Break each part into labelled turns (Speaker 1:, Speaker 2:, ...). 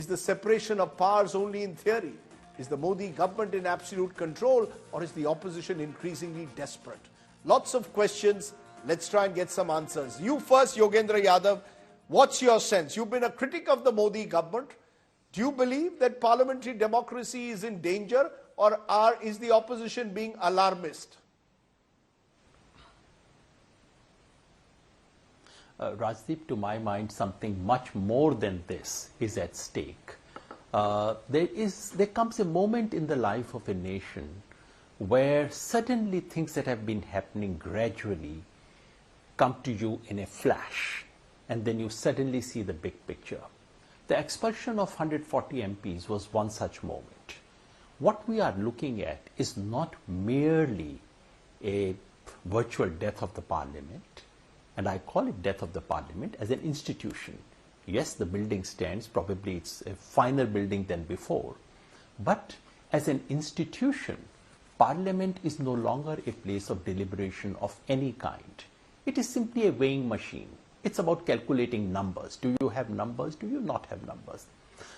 Speaker 1: Is the separation of powers only in theory? Is the Modi government in absolute control, or is the opposition increasingly desperate? Lots of questions. Let's try and get some answers. You first, Yogendra Yadav. What's your sense? You've been a critic of the Modi government. Do you believe that parliamentary democracy is in danger, or is the opposition being alarmist?
Speaker 2: Rajdeep, to my mind, something much more than this is at stake. There comes a moment in the life of a nation where suddenly things that have been happening gradually come to you in a flash, and then you suddenly see the big picture. The expulsion of 140 MPs was one such moment. What we are looking at is not merely a virtual death of the parliament, and I call it death of the parliament as an institution. Yes, the building stands, probably it's a finer building than before, but as an institution, parliament is no longer a place of deliberation of any kind. It is simply a weighing machine. It's about calculating numbers. Do you have numbers? Do you not have numbers?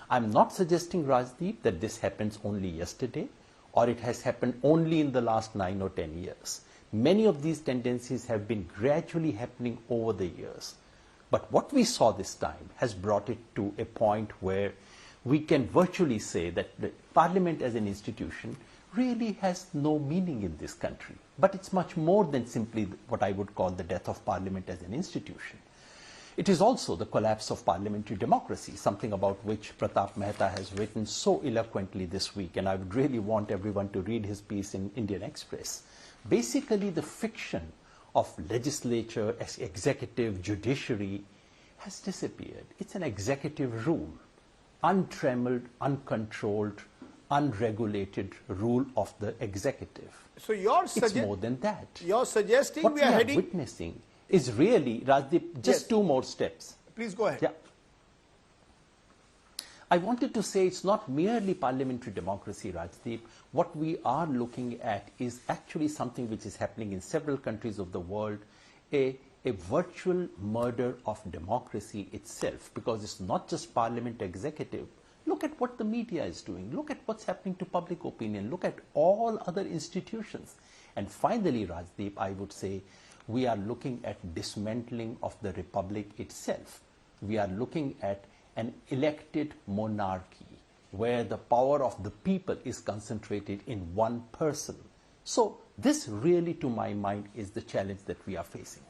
Speaker 2: I'm not suggesting, Rajdeep, that this happens only yesterday or it has happened only in the last 9 or 10 years. Many of these tendencies have been gradually happening over the years. But what we saw this time has brought it to a point where we can virtually say that the parliament as an institution really has no meaning in this country. But it's much more than simply what I would call the death of parliament as an institution. It is also the collapse of parliamentary democracy, something about which Pratap Mehta has written so eloquently this week, and I would really want everyone to read his piece in Indian Express. Basically, the fiction of legislature, executive, judiciary has disappeared. It's an executive rule, untrammeled, uncontrolled, unregulated rule of the executive.
Speaker 1: So
Speaker 2: it's more than that.
Speaker 1: You're suggesting
Speaker 2: what
Speaker 1: we are heading...
Speaker 2: witnessing is really, Rajdeep, just 2 more steps.
Speaker 1: Please go ahead.
Speaker 2: Yeah. I wanted to say it's not merely parliamentary democracy, Rajdeep. What we are looking at is actually something which is happening in several countries of the world, a virtual murder of democracy itself, because it's not just parliament executive. Look at what the media is doing. Look at what's happening to public opinion. Look at all other institutions. And finally, Rajdeep, I would say we are looking at dismantling of the republic itself. We are looking at an elected monarchy where the power of the people is concentrated in one person. So this really, to my mind, is the challenge that we are facing.